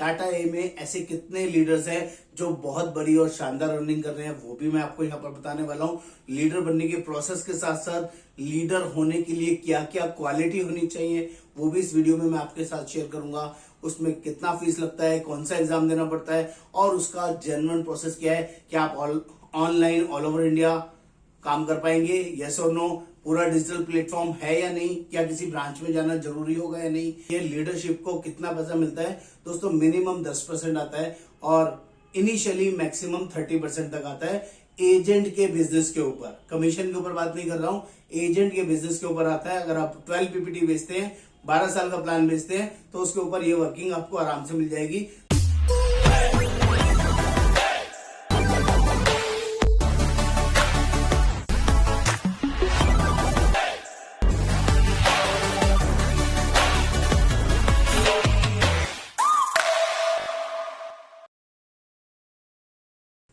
टाटा ए में ऐसे कितने लीडर्स हैं जो बहुत बड़ी और शानदार अर्निंग कर रहे हैं, वो भी मैं आपको यहाँ पर बताने वाला हूँ। लीडर बनने के प्रोसेस के साथ साथ लीडर होने के लिए क्या क्या क्वालिटी होनी चाहिए वो भी इस वीडियो में मैं आपके साथ शेयर करूंगा। उसमें कितना फीस लगता है, कौन सा एग्जाम देना पड़ता है और उसका जेन्युइन प्रोसेस क्या है। क्या आप ऑनलाइन ऑल ओवर इंडिया काम कर पाएंगे, यस और नो। पूरा डिजिटल प्लेटफॉर्म है या नहीं, क्या किसी ब्रांच में जाना जरूरी होगा या नहीं। ये लीडरशिप को कितना पैसा मिलता है दोस्तों, मिनिमम 10% आता है और इनिशियली मैक्सिमम 30% तक आता है। एजेंट के बिजनेस के ऊपर, कमीशन के ऊपर बात नहीं कर रहा हूं, एजेंट के बिजनेस के ऊपर आता है। अगर आप 12 पीपीटी बेचते हैं, 12 साल का प्लान बेचते हैं तो उसके ऊपर ये वर्किंग आपको आराम से मिल जाएगी।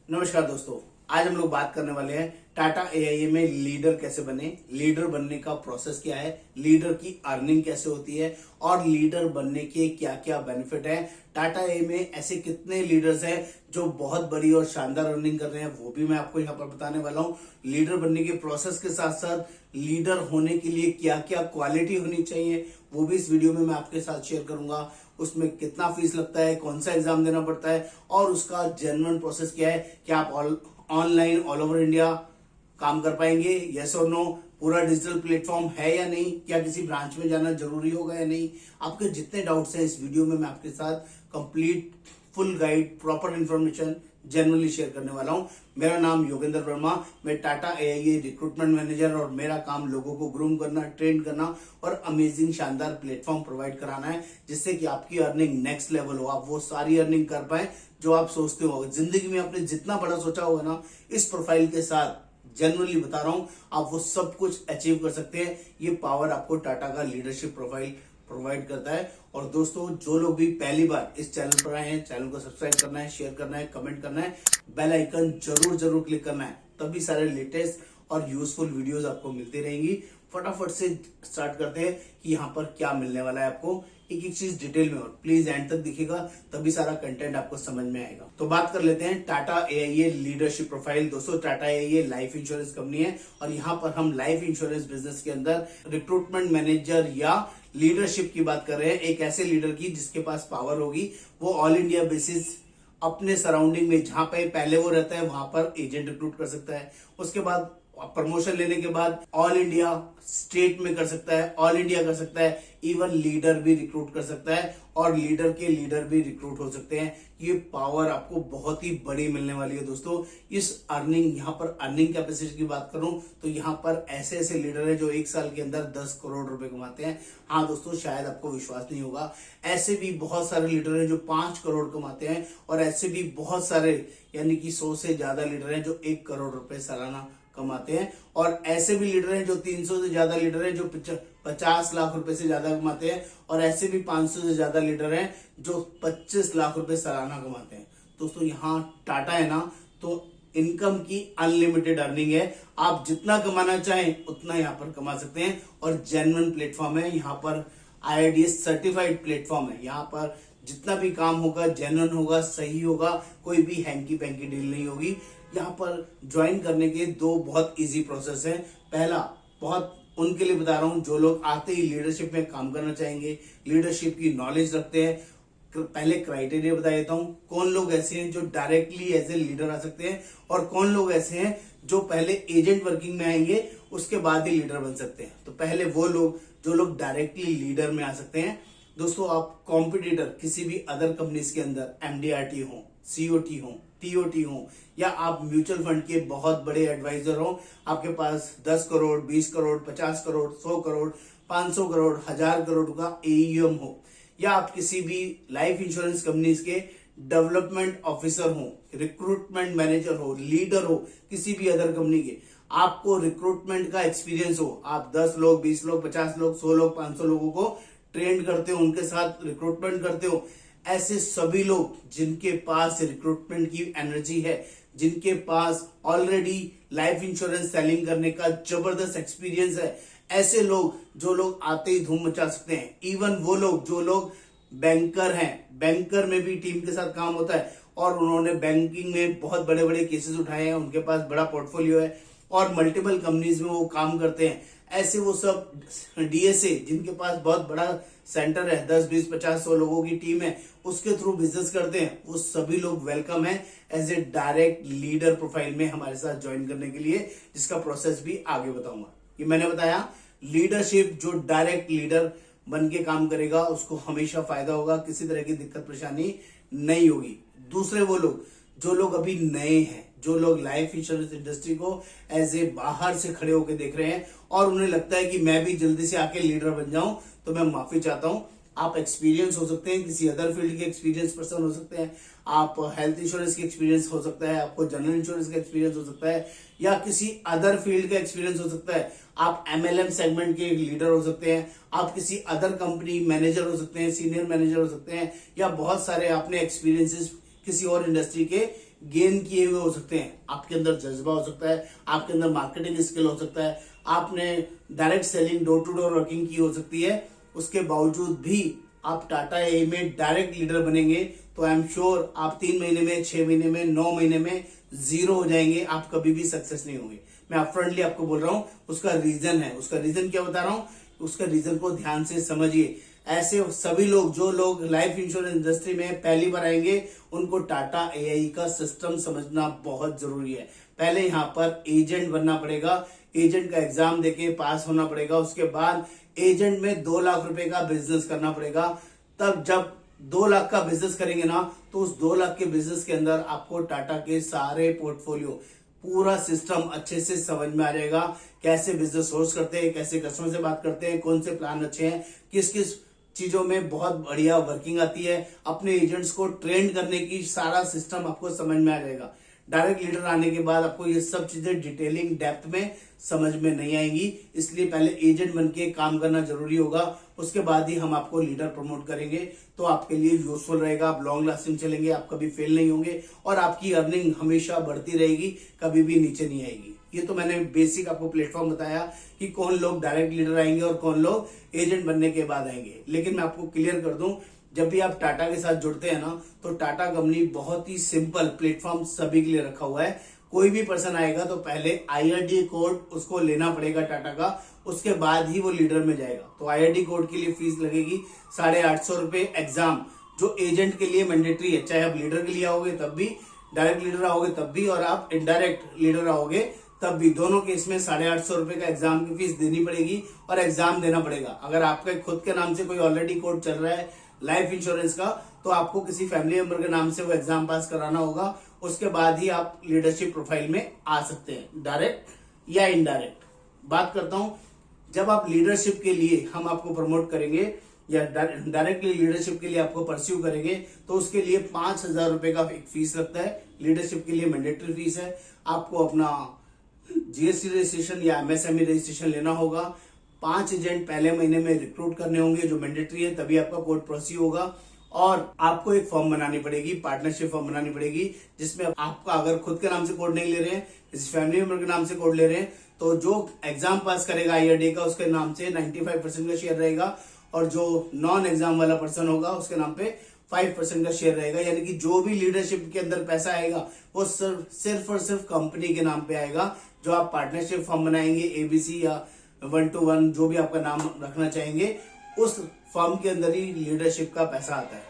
नमस्कार दोस्तों, आज हम लोग बात करने वाले हैं टाटा एआईए में लीडर कैसे बने, लीडर बनने का प्रोसेस क्या है, लीडर की अर्निंग कैसे होती है और लीडर बनने के क्या क्या बेनिफिट है। टाटा ए में ऐसे कितने लीडर्स हैं जो बहुत बड़ी और शानदार अर्निंग कर रहे हैं, वो भी मैं आपको यहाँ पर बताने वाला हूँ। लीडर बनने के प्रोसेस के साथ साथ लीडर होने के लिए क्या क्या क्वालिटी होनी चाहिए वो भी इस वीडियो में मैं आपके साथ शेयर करूंगा। उसमें कितना फीस लगता है, कौन सा एग्जाम देना पड़ता है और उसका जेन्युइन प्रोसेस क्या है। क्या आप ऑनलाइन ऑल ओवर इंडिया काम कर पाएंगे, यस और नो। पूरा डिजिटल प्लेटफॉर्म है या नहीं, क्या किसी ब्रांच में जाना जरूरी होगा या नहीं। आपके जितने डाउट्स हैं इस वीडियो में मैं आपके साथ complete full guide proper information generally share करने वाला हूं। मेरा नाम योगेंद्र वर्मा, मैं टाटा एआईए रिक्रूटमेंट मैनेजर और मेरा काम लोगों को ग्रूम करना, ट्रेन करना और अमेजिंग शानदार प्लेटफॉर्म प्रोवाइड कराना है जिससे कि आपकी अर्निंग नेक्स्ट लेवल हो, आप वो सारी अर्निंग कर पाए जो आप सोचते हो। जिंदगी में आपने जितना बड़ा सोचा होगा ना, इस प्रोफाइल के साथ जनरली बता रहा हूं आप वो सब कुछ अचीव कर सकते हैं। ये पावर आपको टाटा का लीडरशिप प्रोफाइल प्रोवाइड करता है। और दोस्तों, जो लोग भी पहली बार इस चैनल पर आए हैं, चैनल को सब्सक्राइब करना है, शेयर करना है, कमेंट करना है, बेल आइकन जरूर क्लिक करना है, तभी सारे लेटेस्ट और यूजफुल वीडियोस आपको मिलती रहेंगी। फटाफट से स्टार्ट करते हैं कि यहाँ पर क्या मिलने वाला है आपको, एक एक चीज डिटेल में, और प्लीज एंड तक दिखेगा तभी सारा कंटेंट आपको समझ में आएगा। तो बात कर लेते हैं टाटा एआईए लीडरशिप प्रोफाइल। दोस्तों, Tata AIA life insurance company है और यहाँ पर हम लाइफ इंश्योरेंस बिजनेस के अंदर रिक्रूटमेंट मैनेजर या लीडरशिप की बात कर रहे हैं। एक ऐसे लीडर की जिसके पास पावर होगी, वो ऑल इंडिया बेसिस अपने सराउंडिंग में जहां पे पहले वो रहता है वहां पर एजेंट रिक्रूट कर सकता है। उसके बाद प्रमोशन लेने के बाद ऑल इंडिया स्टेट में कर सकता है, ऑल इंडिया कर सकता है, इवन लीडर भी रिक्रूट कर सकता है और लीडर के लीडर भी रिक्रूट हो सकते हैं। ये पावर आपको बहुत ही बड़ी मिलने वाली है दोस्तों। इस अर्निंग, यहाँ पर अर्निंग कैपेसिटी की बात करूं तो यहाँ पर ऐसे ऐसे लीडर हैं जो एक साल के अंदर 10 करोड़ रुपए कमाते हैं। हाँ दोस्तों, शायद आपको विश्वास नहीं होगा, ऐसे भी बहुत सारे लीडर हैं जो 5 करोड़ कमाते हैं और ऐसे भी बहुत सारे यानी कि 100 से ज्यादा लीडर हैं जो 1 करोड़ रुपए सालाना कमाते हैं। और ऐसे भी लीडर हैं जो 300 से ज्यादा लीडर हैं जो 50 लाख रुपए से ज्यादा कमाते हैं और ऐसे भी 500 से ज्यादा लीडर हैं जो 25 लाख रुपए सालाना कमाते हैं। दोस्तों, यहाँ टाटा है ना, तो इनकम की अनलिमिटेड अर्निंग है। आप जितना कमाना चाहें उतना यहाँ पर कमा सकते हैं और जेन्युइन प्लेटफॉर्म है। यहाँ पर IRDAI सर्टिफाइड प्लेटफॉर्म है। यहाँ पर जितना भी काम होगा जेन्युइन होगा, सही होगा, कोई भी हैंकी पैंकी डील नहीं होगी। यहाँ पर ज्वाइन करने के 2 बहुत इजी प्रोसेस हैं। पहला, बहुत उनके लिए बता रहा हूं जो लोग आते ही लीडरशिप में काम करना चाहेंगे, लीडरशिप की नॉलेज रखते हैं। पहले क्राइटेरिया बता देता हूं, कौन लोग ऐसे हैं जो डायरेक्टली एज ए लीडर आ सकते हैं और कौन लोग ऐसे हैं जो पहले एजेंट वर्किंग में आएंगे उसके बाद ही लीडर बन सकते हैं। तो पहले वो लोग जो लोग डायरेक्टली लीडर में आ सकते हैं। दोस्तों, आप कॉम्पिटिटर किसी भी अदर कंपनीज के अंदर MDRT हो, COT हो, TOT हो या आप म्यूचुअल फंड के बहुत बड़े एडवाइजर हो, आपके पास 10 करोड़, 20 करोड़, 50 करोड़, 100 करोड़, 500 करोड़, 1000 करोड़ का AUM हो, या आप किसी भी लाइफ इंश्योरेंस कंपनीज के डेवलपमेंट ऑफिसर हो, रिक्रूटमेंट मैनेजर हो, लीडर हो, किसी भी अदर कंपनी के, आपको रिक्रूटमेंट का एक्सपीरियंस हो, आप 10 लोग, 20 लोग, 50 लोग, 100 लोग, 500 लोगों को ट्रेन करते हो, उनके साथ रिक्रूटमेंट करते हो, ऐसे सभी लोग जिनके पास रिक्रूटमेंट की एनर्जी है, जिनके पास ऑलरेडी लाइफ इंश्योरेंस सेलिंग करने का जबरदस्त एक्सपीरियंस है, ऐसे लोग जो लोग आते ही धूम मचा सकते हैं। इवन वो लोग जो लोग बैंकर हैं, बैंकर में भी टीम के साथ काम होता है और उन्होंने बैंकिंग में बहुत बड़े बड़े केसेस उठाए हैं, उनके पास बड़ा पोर्टफोलियो है और मल्टीपल कंपनीज में वो काम करते हैं। ऐसे वो सब डीएसए जिनके पास बहुत बड़ा सेंटर है, 10, 20, 50, 100 लोगों की टीम है, उसके थ्रू बिजनेस करते हैं, वो सभी लोग वेलकम है as a direct leader profile में हमारे साथ ज्वाइन करने के लिए, जिसका प्रोसेस भी आगे बताऊंगा। ये मैंने बताया लीडरशिप, जो डायरेक्ट लीडर बन के काम करेगा उसको हमेशा फायदा होगा, किसी तरह की दिक्कत परेशानी नहीं होगी। दूसरे वो लोग जो लोग अभी नए हैं, जो लोग लाइफ इंश्योरेंस इंडस्ट्री को एज ए बाहर से खड़े होकर देख रहे हैं और उन्हें लगता है कि मैं भी जल्दी से आके लीडर बन जाऊं, तो मैं माफी चाहता हूं। आप एक्सपीरियंस हो सकते हैं, किसी अदर फील्ड के एक्सपीरियंस पर्सन हो सकते हैं, आप हेल्थ इंश्योरेंस के एक्सपीरियंस हो सकता है, आपको जनरल इंश्योरेंस का एक्सपीरियंस हो सकता है, या किसी अदर फील्ड का एक्सपीरियंस हो सकता है। आप एमएलएम सेगमेंट के लीडर हो सकते हैं, आप किसी अदर कंपनी मैनेजर हो सकते हैं, सीनियर मैनेजर हो सकते हैं, या बहुत सारे आपने एक्सपीरियंसेस किसी और इंडस्ट्री के गेन किए हुए हो सकते हैं। आपके अंदर जज्बा हो सकता है, आपके अंदर मार्केटिंग स्किल हो सकता है, आपने direct selling, door to door working की हो सकती है। उसके बावजूद भी आप टाटा एआई में डायरेक्ट लीडर बनेंगे तो आई एम श्योर आप 3 महीने में, 6 महीने में, 9 महीने में जीरो हो जाएंगे, आप कभी भी सक्सेस नहीं होंगे। मैं अपफ्रंटली आपको बोल रहा हूं, उसका रीजन है। उसका रीजन क्या बता रहा हूं, उसका रीजन को ध्यान से समझिए। ऐसे सभी लोग, जो लोग लाइफ इंश्योरेंस इंडस्ट्री में पहली बार आएंगे, उनको टाटा एआई का सिस्टम समझना बहुत जरूरी है। पहले यहाँ पर एजेंट बनना पड़ेगा, एजेंट का एग्जाम देके पास होना पड़ेगा, उसके बाद एजेंट में 2 लाख रुपए का बिजनेस करना पड़ेगा। तब जब 2 लाख का बिजनेस करेंगे ना, तो उस 2 लाख के बिजनेस के अंदर आपको टाटा के सारे पोर्टफोलियो, पूरा सिस्टम अच्छे से समझ में आ जाएगा। कैसे बिजनेस सोर्स करते हैं, कैसे कस्टमर से बात करते हैं, कौन से प्लान अच्छे हैं, किस किस चीजों में बहुत बढ़िया वर्किंग आती है, अपने एजेंट्स को ट्रेन करने की सारा सिस्टम आपको समझ में आ जाएगा। डायरेक्ट लीडर आने के बाद आपको ये सब चीजें डिटेलिंग डेप्थ में समझ में नहीं आएंगी, इसलिए पहले एजेंट बन के काम करना जरूरी होगा। उसके बाद ही हम आपको लीडर प्रमोट करेंगे, तो आपके लिए यूजफुल रहेगा, आप लॉन्ग लास्टिंग चलेंगे, आप कभी फेल नहीं होंगे और आपकी अर्निंग हमेशा बढ़ती रहेगी, कभी भी नीचे नहीं आएगी। ये तो मैंने बेसिक आपको प्लेटफॉर्म बताया कि कौन लोग डायरेक्ट लीडर आएंगे और कौन लोग एजेंट बनने के बाद आएंगे। लेकिन मैं आपको क्लियर कर दूं, जब भी आप टाटा के साथ जुड़ते हैं ना, तो टाटा कंपनी बहुत ही सिंपल प्लेटफॉर्म सभी के लिए रखा हुआ है। कोई भी पर्सन आएगा तो पहले आईआरडी कोड उसको लेना पड़ेगा टाटा का, उसके बाद ही वो लीडर में जाएगा। तो आईआरडी कोड के लिए फीस लगेगी 850 रुपए। एग्जाम जो एजेंट के लिए मैंडेटरी है, चाहे आप लीडर के लिए आओगे तब भी, डायरेक्ट लीडर आओगे तब भी, और आप इनडायरेक्ट लीडर आओगे तब भी, दोनों केस में 850 रुपए का एग्जाम की फीस देनी पड़ेगी और एग्जाम देना पड़ेगा। अगर आपके खुद के नाम से कोई ऑलरेडी कोड चल रहा है लाइफ इंश्योरेंस का, तो आपको किसी फैमिली मेंबर के नाम से वो एग्जाम पास कराना होगा। उसके बाद ही आप लीडरशिप प्रोफाइल में आ सकते हैं, डायरेक्ट या इनडायरेक्ट। बात करता हूं, जब आप लीडरशिप के लिए हम आपको प्रमोट करेंगे या डायरेक्टली लीडरशिप के लिए आपको परस्यू करेंगे, तो उसके लिए 5000 रुपए का एक फीस लगता है। लीडरशिप के लिए मैंडेटरी फीस है। आपको अपना जीएसटी रजिस्ट्रेशन या एमएसएमई रजिस्ट्रेशन लेना होगा। 5 एजेंट पहले महीने में रिक्रूट करने होंगे जो मैंडेटरी है, तभी आपका कोड प्रोसीड होगा। और आपको एक फॉर्म बनानी पड़ेगी, पार्टनरशिप फॉर्म बनानी पड़ेगी, जिसमें आपका अगर खुद के नाम से कोड नहीं ले रहे हैं, किसी फैमिली मेंबर के नाम से कोड ले रहे हैं, तो जो एग्जाम पास करेगा आईआरडी का, उसके नाम से 95% का शेयर रहेगा, और जो नॉन एग्जाम वाला पर्सन होगा उसके नाम पे 5% का शेयर रहेगा। यानी कि जो भी लीडरशिप के अंदर पैसा आएगा वो सिर्फ और सिर्फ कंपनी के नाम पे आएगा। जो आप पार्टनरशिप फॉर्म बनाएंगे, एबीसी या 1 to 1 जो भी आपका नाम रखना चाहेंगे, उस फॉर्म के अंदर ही लीडरशिप का पैसा आता है।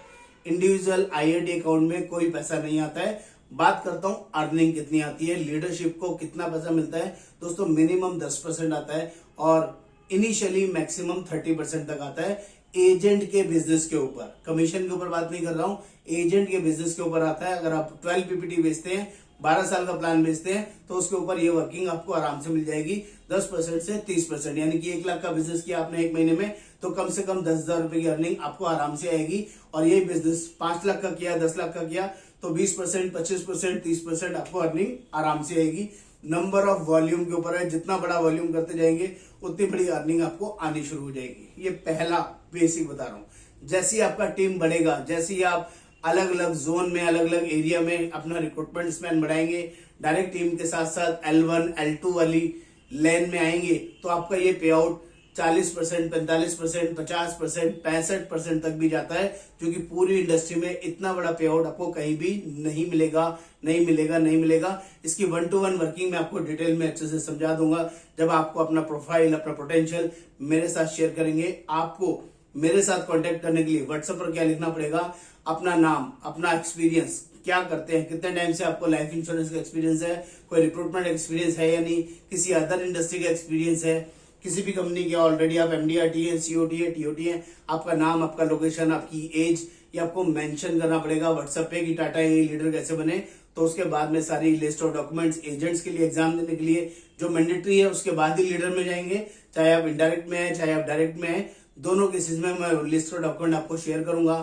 इंडिविजुअल आईआरडी अकाउंट में कोई पैसा नहीं आता है। बात करता हूं अर्निंग कितनी आती है, लीडरशिप को कितना पैसा मिलता है। दोस्तों मिनिमम 10% आता है और इनिशियली मैक्सिमम 30% तक आता है। एजेंट के बिजनेस के ऊपर, कमीशन के ऊपर बात नहीं कर रहा हूं, एजेंट के बिजनेस के ऊपर आता है। अगर आप 12 पीपीटी बेचते हैं, 12 साल का प्लान बेचते हैं, तो उसके ऊपर ये वर्किंग आपको आराम से मिल जाएगी 10% से 30%। यानी कि 1 लाख का बिजनेस किया आपने एक महीने में, तो कम से कम 10,000 रुपए की अर्निंग आपको आराम से आएगी। और यही बिजनेस 5 लाख का किया, 10 लाख का किया, तो 20%, 25%, 30% आपको अर्निंग आराम से आएगी। नंबर ऑफ वॉल्यूम के ऊपर है, जितना बड़ा वॉल्यूम करते जाएंगे उतनी बड़ी अर्निंग आपको आनी शुरू हो जाएगी। ये पहला बेसिक बता रहा हूं। जैसे ही आपका टीम बढ़ेगा, जैसे ही आप अलग अलग जोन में, अलग अलग एरिया में अपना रिक्रूटमेंट स्पैन बढ़ाएंगे, डायरेक्ट टीम के साथ साथ L1, L2 वाली लेन में आएंगे, तो आपका ये पे आउट 40%, 45%, 50%, 65% तक भी जाता है, जो कि पूरी इंडस्ट्री में इतना बड़ा पे आउट आपको कहीं भी नहीं मिलेगा, नहीं मिलेगा, नहीं मिलेगा। इसकी 1-to-1 वर्किंग मैं आपको डिटेल में अच्छे से समझा दूंगा जब आपको अपना प्रोफाइल, अपना पोटेंशियल मेरे साथ शेयर करेंगे। आपको मेरे साथ कांटेक्ट करने के लिए व्हाट्सएप पर क्या लिखना पड़ेगा, अपना नाम, अपना एक्सपीरियंस, क्या करते हैं, कितने टाइम से आपको लाइफ इंश्योरेंस का एक्सपीरियंस है, कोई रिक्रूटमेंट एक्सपीरियंस है या नहीं, किसी अदर इंडस्ट्री का एक्सपीरियंस है, किसी भी कंपनी के ऑलरेडी आप MDRT है, COT है, TOT है, आपका नाम, आपका लोकेशन, आपकी एज, ये आपको मेंशन करना पड़ेगा व्हाट्सएप पे कि टाटा AIA लीडर कैसे बने। तो उसके बाद में सारी लिस्ट ऑफ डॉक्यूमेंट्स, एजेंट्स के लिए एग्जाम देने के लिए जो मैंडेटरी है, उसके बाद ही लीडर में जाएंगे। चाहे आप इनडायरेक्ट में है, चाहे आप डायरेक्ट में है, दोनों केसेस में मैं लिस्ट ऑफ डॉक्यूमेंट आपको शेयर करूंगा।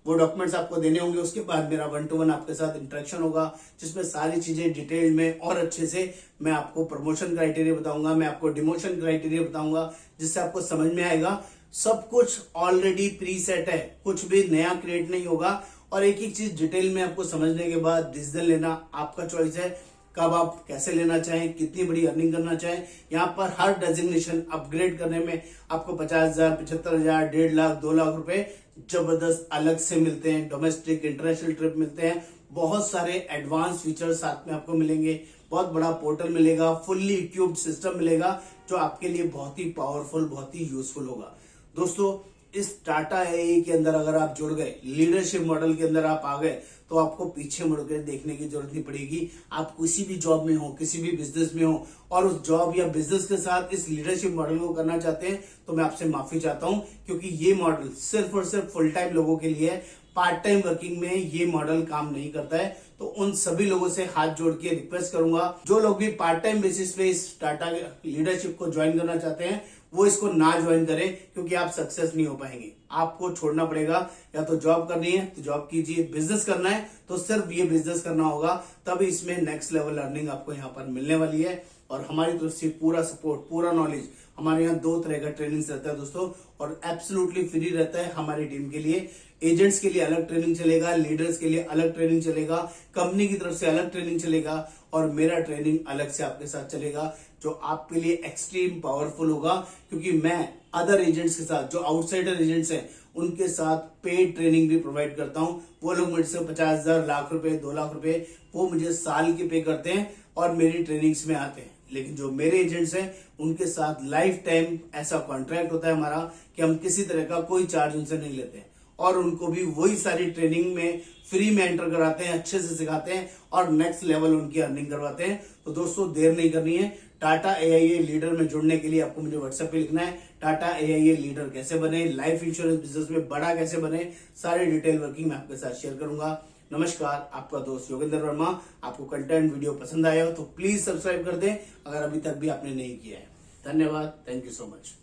वो डॉक्यूमेंट्स आपको देने होंगे। उसके बाद मेरा 1-to-1 आपके साथ इंटरेक्शन होगा, जिसमें सारी चीजें डिटेल में और अच्छे से मैं आपको प्रमोशन क्राइटेरिया बताऊंगा, मैं आपको डिमोशन क्राइटेरिया बताऊंगा, जिससे आपको समझ में आएगा। सब कुछ ऑलरेडी प्री सेट है, कुछ भी नया क्रिएट नहीं होगा। और एक एक चीज डिटेल में आपको समझने के बाद डिसीजन लेना आपका चॉइस है, कब आप कैसे लेना चाहें, कितनी बड़ी अर्निंग करना चाहें। यहाँ पर हर डेजिग्नेशन अपग्रेड करने में आपको 50,000, 75,000, 1.5 लाख, 2 लाख रुपए जबरदस्त अलग से मिलते हैं। डोमेस्टिक, इंटरनेशनल ट्रिप मिलते हैं, बहुत सारे एडवांस फीचर साथ में आपको मिलेंगे, बहुत बड़ा पोर्टल मिलेगा, फुल्ली इक्विप्ड सिस्टम मिलेगा, जो आपके लिए बहुत ही पावरफुल, बहुत ही यूजफुल होगा। दोस्तों, इस टाटा AIA के अंदर अगर आप जुड़ गए, लीडरशिप मॉडल के अंदर आप आ गए, तो आपको पीछे मुड़कर देखने की जरूरत नहीं पड़ेगी। आप किसी भी जॉब में हो, किसी भी बिजनेस में हो, और उस जॉब या बिजनेस के साथ इस लीडरशिप मॉडल को करना चाहते हैं, तो मैं आपसे माफी चाहता हूं, क्योंकि ये मॉडल सिर्फ और सिर्फ फुल टाइम लोगों के लिए है। पार्ट टाइम वर्किंग में ये मॉडल काम नहीं करता है। तो उन सभी लोगों से हाथ जोड़ के रिक्वेस्ट करूंगा, जो लोग भी पार्ट टाइम बेसिस पे इस टाटा लीडरशिप को ज्वाइन करना चाहते हैं, वो इसको ना ज्वाइन करें, क्योंकि आप सक्सेस नहीं हो पाएंगे। आपको छोड़ना पड़ेगा, या तो जॉब करनी है तो जॉब कीजिए, बिजनेस करना है तो सिर्फ ये बिजनेस करना होगा, तभी इसमें नेक्स्ट लेवल अर्निंग आपको यहाँ पर मिलने वाली है। और हमारी तरफ से पूरा सपोर्ट, पूरा नॉलेज, हमारे यहाँ 2 तरह का ट्रेनिंग रहता है दोस्तों, और एब्सोल्युटली फ्री रहता है हमारी टीम के लिए। एजेंट्स के लिए अलग ट्रेनिंग चलेगा, लीडर्स के लिए अलग ट्रेनिंग चलेगा, कंपनी की तरफ से अलग ट्रेनिंग चलेगा, और मेरा ट्रेनिंग अलग से आपके साथ चलेगा, जो आपके लिए एक्सट्रीम पावरफुल होगा। क्योंकि मैं अदर एजेंट्स के साथ, जो आउटसाइडर एजेंट्स हैं, उनके साथ पेड ट्रेनिंग भी प्रोवाइड करता हूं। वो लोग मुझसे 50,000, लाख रुपए, 2 लाख रुपए वो मुझे साल के पे करते हैं और मेरी ट्रेनिंग्स में आते हैं। लेकिन जो मेरे एजेंट्स हैं, उनके साथ लाइफ टाइम ऐसा कॉन्ट्रैक्ट होता है हमारा कि हम किसी तरह का कोई चार्ज उनसे नहीं लेते हैं, और उनको भी वही सारी ट्रेनिंग में फ्री में एंटर कराते हैं, अच्छे से सिखाते हैं, और नेक्स्ट लेवल उनकी अर्निंग करवाते हैं। तो दोस्तों, देर नहीं करनी है। टाटा AIA लीडर में जुड़ने के लिए आपको मुझे व्हाट्सएप पे लिखना है, टाटा AIA लीडर कैसे बने, लाइफ इंश्योरेंस बिजनेस में बड़ा कैसे बने, सारी डिटेल वर्किंग मैं आपके साथ शेयर करूंगा। नमस्कार, आपका दोस्त योगेंद्र वर्मा। आपको कंटेंट वीडियो पसंद आया हो तो प्लीज सब्सक्राइब कर दें, अगर अभी तक भी आपने नहीं किया है। धन्यवाद, थैंक यू सो मच।